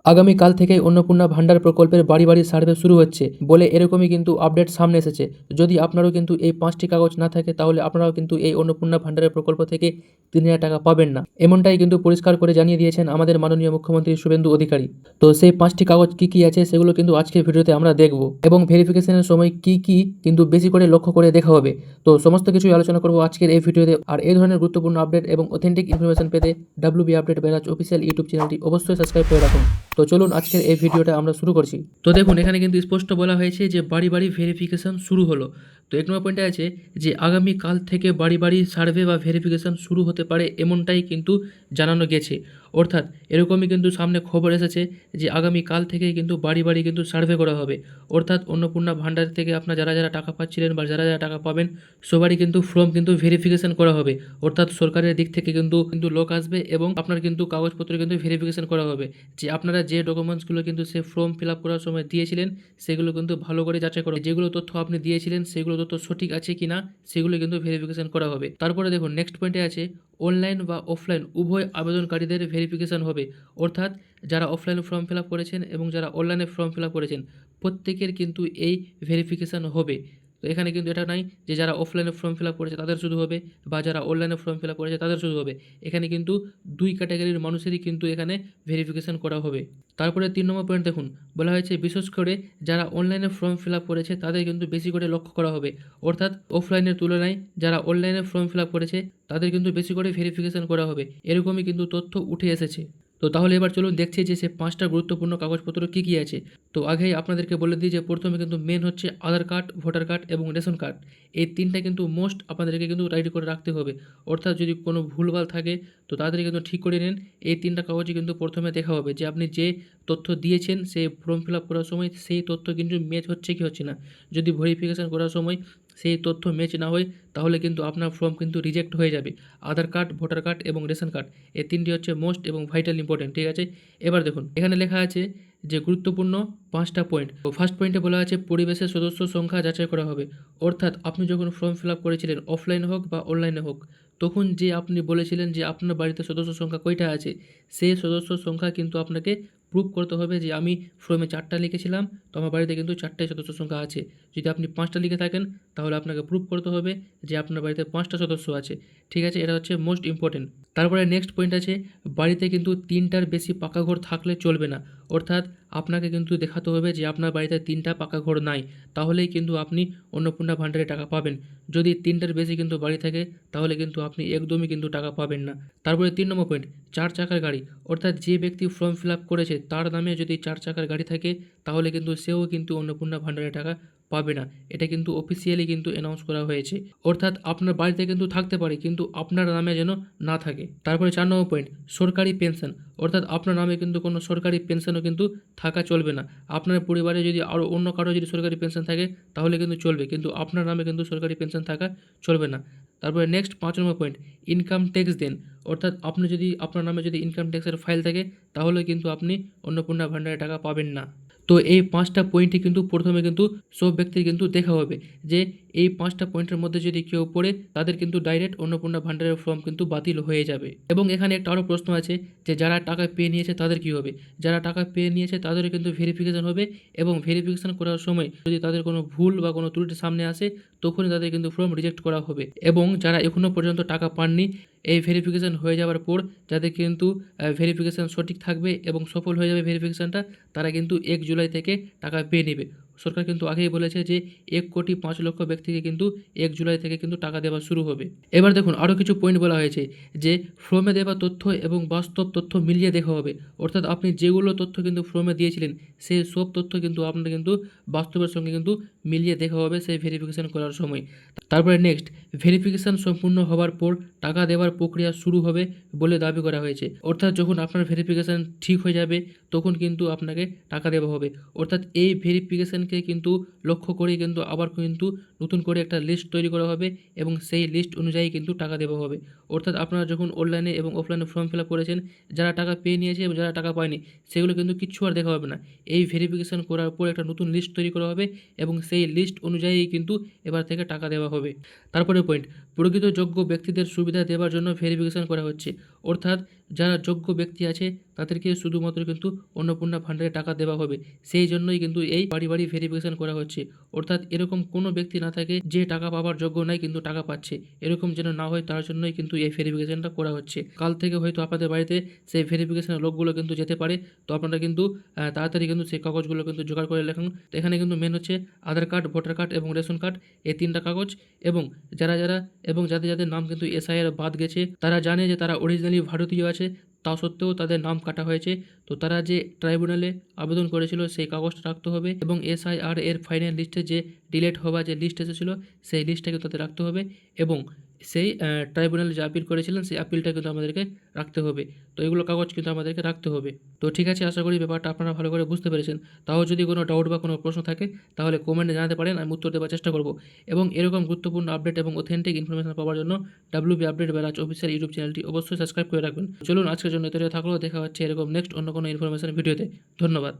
আগামীকাল থেকেই অন্নপূর্ণা ভান্ডার প্রকল্পের বাড়ি বাড়ি সার্ভে শুরু হচ্ছে বলে এরকমই কিন্তু আপডেট সামনে এসেছে। যদি আপনারও কিন্তু এই 5টি কাগজ না থাকে তাহলে আপনারাও কিন্তু এই অন্নপূর্ণা ভান্ডারের প্রকল্প থেকে 3,000 টাকা পাবেন না, এমনটাই কিন্তু পরিষ্কার করে জানিয়ে দিয়েছেন আমাদের মাননীয় মুখ্যমন্ত্রী শুভেন্দু অধিকারী। তো সেই 5টি কাগজ কি কি আছে সেগুলো কিন্তু আজকের ভিডিওতে আমরা দেখব এবং ভেরিফিকেশনের সময় কি কি কিন্তু বেশি করে লক্ষ্য করে দেখা হবে। তো সমস্ত কিছুই আলোচনা করব আজকের এই ভিডিওতে। আর এই ধরনের গুরুত্বপূর্ণ আপডেট এবং অথেন্টিক ইনফরমেশন পেতে WB update barrage official YouTube চ্যানেলটি অবশ্যই সাবস্ক্রাইব করে রাখুন। তো চলুন আজকের এই ভিডিওটা আমরা শুরু করছি। তো দেখুন, এখানে কিন্তু স্পষ্ট বলা হয়েছে যে বাড়ি বাড়ি ভেরিফিকেশন শুরু হলো। তো 1 নম্বর পয়েন্টে আছে যে আগামীকাল থেকে বাড়ি বাড়ি সার্ভে বা ভেরিফিকেশন শুরু হতে পারে, এমনটাই কিন্তু জানানো গেছে। অর্থাৎ এরকমই কিন্তু সামনে খবর এসেছে যে আগামীকাল থেকেই কিন্তু বাড়ি বাড়ি কিন্তু সার্ভে করা হবে। অর্থাৎ অন্নপূর্ণা ভান্ডার থেকে আপনার যারা যারা টাকা পাচ্ছিলেন বা যারা যারা টাকা পাবেন সবারই কিন্তু ফর্ম কিন্তু ভেরিফিকেশন করা হবে। অর্থাৎ সরকারের দিক থেকে কিন্তু কিন্তু লোক আসবে এবং আপনার কিন্তু কাগজপত্র কিন্তু ভেরিফিকেশন করা হবে যে আপনারা যে ডকুমেন্টসগুলো কিন্তু সে ফর্ম ফিল আপ করার সময় দিয়েছিলেন সেগুলো কিন্তু ভালো করে যাচাই করা, যেগুলো তথ্য আপনি দিয়েছিলেন সেগুলো তথ্য সঠিক আছে কিনা সেগুলো কিন্তু ভেরিফিকেশন করা হবে। তারপরে দেখুন নেক্সট পয়েন্টে আছে অনলাইন বা অফলাইন উভয় আবেদনকারীদের ভেরিফিকেশন হবে। অর্থাৎ যারা অফলাইনে ফর্ম ফিল আপ করেছেন এবং যারা অনলাইনে ফর্ম ফিল আপ করেছেন প্রত্যেকের কিন্তু এই ভেরিফিকেশন হবে। তো এখানে কিন্তু এটা নাই যে যারা অফলাইনে ফর্ম ফিল আপ করেছে তাদের শুধু হবে বা যারা অনলাইনে ফর্ম ফিল আপ করেছে তাদের শুধু হবে। এখানে কিন্তু দুই ক্যাটাগরির মানুষেরই কিন্তু এখানে ভেরিফিকেশন করা হবে। তারপরে 3 নম্বর পয়েন্ট দেখুন, বলা হয়েছে বিশেষ করে যারা অনলাইনে ফর্ম ফিল আপ করেছে তাদের কিন্তু বেশি করে লক্ষ্য করা হবে। অর্থাৎ অফলাইনের তুলনায় যারা অনলাইনে ফর্ম ফিল আপ করেছে তাদের কিন্তু বেশি করে ভেরিফিকেশন করা হবে, এরকমই কিন্তু তথ্য উঠে এসেছে। তো তাহলে এবার চলুন দেখছি যে সে 5টা গুরুত্বপূর্ণ কাগজপত্র কী কী আছে। তো আগেই আপনাদেরকে বলে দিই যে প্রথমে কিন্তু মেন হচ্ছে আধার কার্ড, ভোটার কার্ড এবং রেশন কার্ড। এই 3টা কিন্তু মোস্ট আপনাদেরকে কিন্তু রাইট করে রাখতে হবে। অর্থাৎ যদি কোনো ভুলভাল থাকে তো তাড়াতাড়ি কিন্তু ঠিক করে নিন। এই 3টা কাগজই কিন্তু প্রথমে দেখা হবে যে আপনি যে তথ্য দিয়েছেন সেই ফর্ম ফিল আপ করার সময় সেই তথ্য কিন্তু ম্যাচ হচ্ছে কি হচ্ছে না। যদি ভেরিফিকেশন করার সময় সেই তথ্য ম্যাচ না হয় তাহলে কিন্তু আপনার ফর্ম কিন্তু রিজেক্ট হয়ে যাবে। আধার কার্ড, ভোটার কার্ড এবং রেশন কার্ড এই 3টি হচ্ছে মোস্ট এবং ভাইটাল ইম্পর্টেন্ট, ঠিক আছে। এবার দেখুন এখানে লেখা আছে যে গুরুত্বপূর্ণ 5টা পয়েন্ট। তো ফার্স্ট পয়েন্টে বলা আছে পরিবেশের সদস্য সংখ্যা যাচাই করা হবে। অর্থাৎ আপনি যখন ফর্ম ফিল আপ করেছিলেন অফলাইন হোক বা অনলাইনে হোক তখন যে আপনি বলেছিলেন যে আপনার বাড়িতে সদস্য সংখ্যা কয়টা আছে সেই সদস্য সংখ্যা কিন্তু আপনাকে প্রুভ করতে হবে যে আমি ফর্মে 4টা লিখেছিলাম তো আমার বাড়িতে কিন্তু 4টাই সদস্য সংখ্যা আছে। যদি আপনি 5টা লিখে থাকেন তাহলে আপনাকে প্রুভ করতে হবে যে আপনার বাড়িতে 5টা সদস্য আছে, ঠিক আছে। এটা হচ্ছে মোস্ট ইম্পর্টেন্ট। তারপরে নেক্সট পয়েন্ট আছে বাড়িতে কিন্তু 3টার বেশি পাকা ঘর থাকলে চলবে না। অর্থাৎ আপনাকে কিন্তু দেখাতে হবে যে আপনার বাড়িতে 3টা পাকা ঘর নাই, তাহলেই কিন্তু আপনি অন্নপূর্ণা ভান্ডারে টাকা পাবেন। যদি 3টার বেশি কিন্তু বাড়ি থাকে তাহলে কিন্তু আপনি একদমই কিন্তু টাকা পাবেন না। তারপরে 3 নম্বর পয়েন্ট 4 চাকার গাড়ি। অর্থাৎ যে ব্যক্তি ফর্ম ফিল আপ করেছে তার নামে যদি 4 চাকার গাড়ি থাকে তাহলে কিন্তু সেও কিন্তু অন্নপূর্ণা ভান্ডারে টাকা পাবে না। এটা কিন্তু অফিসিয়ালি কিন্তু অ্যানাউন্স করা হয়েছে। অর্থাৎ আপনার বাড়িতে কিন্তু থাকতে পারে কিন্তু আপনার নামে যেন না থাকে। তারপরে 4 নম্বর পয়েন্ট সরকারি পেনশন। অর্থাৎ আপনার নামে কিন্তু কোনো সরকারি পেনশনও কিন্তু থাকা চলবে না। আপনার পরিবারে যদি আরও অন্য কারো যদি সরকারি পেনশন থাকে তাহলে কিন্তু চলবে, কিন্তু আপনার নামে কিন্তু সরকারি পেনশন থাকা চলবে না। তারপরে নেক্সট 5 নম্বর পয়েন্ট ইনকাম ট্যাক্স দেন। অর্থাৎ আপনি যদি আপনার নামে যদি ইনকাম ট্যাক্সের ফাইল থাকে তাহলে কিন্তু আপনি অন্নপূর্ণা ভান্ডারে টাকা পাবেন না। তো এই 5টা পয়েন্টই কিন্তু প্রথমে কিন্তু সব ব্যক্তির কিন্তু দেখা হবে যে এই 5টা পয়েন্টের মধ্যে যদি কেউ পড়ে তাদের কিন্তু ডাইরেক্ট অন্নপূর্ণা ভান্ডারের ফর্ম কিন্তু বাতিল হয়ে যাবে। এবং এখানে একটা আরও প্রশ্ন আছে যে যারা টাকা পেয়ে নিয়েছে তাদের কী হবে। যারা টাকা পেয়ে নিয়েছে তাদেরও কিন্তু ভেরিফিকেশন হবে এবং ভেরিফিকেশন করার সময় যদি তাদের কোনো ভুল বা কোনো ত্রুটি সামনে আসে তখনই তাদের কিন্তু ফর্ম রিজেক্ট করা হবে। এবং যারা এখনও পর্যন্ত টাকা পাননি এই ভেরিফিকেশন হয়ে যাওয়ার পর যাদের কিন্তু ভেরিফিকেশন সঠিক থাকবে এবং সফল হয়ে যাবে ভেরিফিকেশনটা, তারা কিন্তু 1 জুলাই থেকে টাকা পেয়ে নেবে। সরকার কিন্তু আগেই বলেছে যে 1,05,00,000 ব্যক্তিকে কিন্তু 1 জুলাই থেকে কিন্তু টাকা দেওয়া শুরু হবে। এবার দেখুন আরও কিছু পয়েন্ট বলা হয়েছে যে ফর্মে দেওয়া তথ্য এবং বাস্তব তথ্য মিলিয়ে দেখা হবে। অর্থাৎ আপনি যেগুলো তথ্য কিন্তু ফর্মে দিয়েছিলেন সেই সব তথ্য কিন্তু আপনার কিন্তু বাস্তবের সঙ্গে কিন্তু মিলিয়ে দেখা হবে সেই ভেরিফিকেশন করার সময়। তারপরে নেক্সট ভেরিফিকেশন সম্পূর্ণ হওয়ার পর টাকা দেওয়ার প্রক্রিয়া শুরু হবে বলে দাবি করা হয়েছে। অর্থাৎ যখন আপনার ভেরিফিকেশন ঠিক হয়ে যাবে তখন কিন্তু আপনাকে টাকা দেওয়া হবে। অর্থাৎ এই ভেরিফিকেশনকে কিন্তু লক্ষ্য করে কিন্তু আবার কিন্তু নতুন করে একটা লিস্ট তৈরি করা হবে এবং সেই লিস্ট অনুযায়ী কিন্তু টাকা দেওয়া হবে। অর্থাৎ আপনারা যখন অনলাইনে এবং অফলাইনে ফর্ম ফিল আপ করেছেন, যারা টাকা পেয়ে নিয়েছে এবং যারা টাকা পায়নি সেগুলো কিন্তু কিচ্ছু আর দেখা হবে না। এই ভেরিফিকেশন করার পর একটা নতুন লিস্ট তৈরি করা হবে এবং সেই লিস্ট অনুযায়ী কিন্তু এবার থেকে টাকা দেওয়া হবে। তারপরের পয়েন্ট, প্রকৃত যোগ্য ব্যক্তিদের সুবিধা দেওয়ার জন্য ভেরিফিকেশন করা হচ্ছে। অর্থাৎ যারা যোগ্য ব্যক্তি আছে তাদেরকে শুধুমাত্র কিন্তু অন্নপূর্ণা ভাণ্ডারে টাকা দেওয়া হবে। সেই জন্যই কিন্তু এই বাড়ি বাড়ি ভেরিফিকেশন করা হচ্ছে। অর্থাৎ এরকম কোনো ব্যক্তি না থাকে যে টাকা পাওয়ার যোগ্য নাই কিন্তু টাকা পাচ্ছে, এরকম যেন না হয় তার জন্যই কিন্তু এই ভেরিফিকেশনটা করা হচ্ছে। কাল থেকে হয়তো আপনাদের বাড়িতে সেই ভেরিফিকেশনের লোকগুলো কিন্তু যেতে পারে, তো আপনারা কিন্তু তাড়াতাড়ি কিন্তু সেই কাগজগুলো কিন্তু জোগাড় করে রাখুন। তো এখানে কিন্তু মেন হচ্ছে আধার কার্ড, ভোটার কার্ড এবং রেশন কার্ড, এই 3টা কাগজ। এবং যাদের যাদের নাম কিন্তু এসআইআর বাদ গেছে, তারা জানে যে তারা অরিজিনালি ভারতীয় আছে, তা সত্ত্বেও তাদের নাম কাটা হয়েছে, তো তারা যে ট্রাইব্যুনালে আবেদন করেছিল সেই কাগজটা রাখতে হবে এবং এসআইআর এর ফাইনাল লিস্টে যে ডিলেট হওয়া যে লিস্ট এসেছিলো সেই লিস্টটাকে তাদের রাখতে হবে এবং সেই ট্রাইব্যুনালে যে আপিল করেছিলেন সেই আপিলটা কিন্তু আমাদেরকে রাখতে হবে। তো এগুলো কাগজ কিন্তু আমাদেরকে রাখতে হবে। তো ঠিক আছে, আশা করি ব্যাপারটা আপনারা ভালো করে বুঝতে পেরেছেন। তাও যদি কোনো ডাউট বা কোনো প্রশ্ন থাকে তাহলে কমেন্টে জানাতে পারেন, আমি উত্তর দেওয়ার চেষ্টা করব। এবং এরকম গুরুত্বপূর্ণ আপডেট এবং অথেন্টিক ইনফরমেশন পাওয়ার জন্য WB update barrage official YouTube চ্যানেলটি অবশ্যই সাবস্ক্রাইব করে রাখবেন। চলুন আজকের জন্য এতটাই থাকলেও, দেখা হচ্ছে এরকম নেক্সট অন্য কোনো ইনফরমেশন ভিডিওতে। ধন্যবাদ।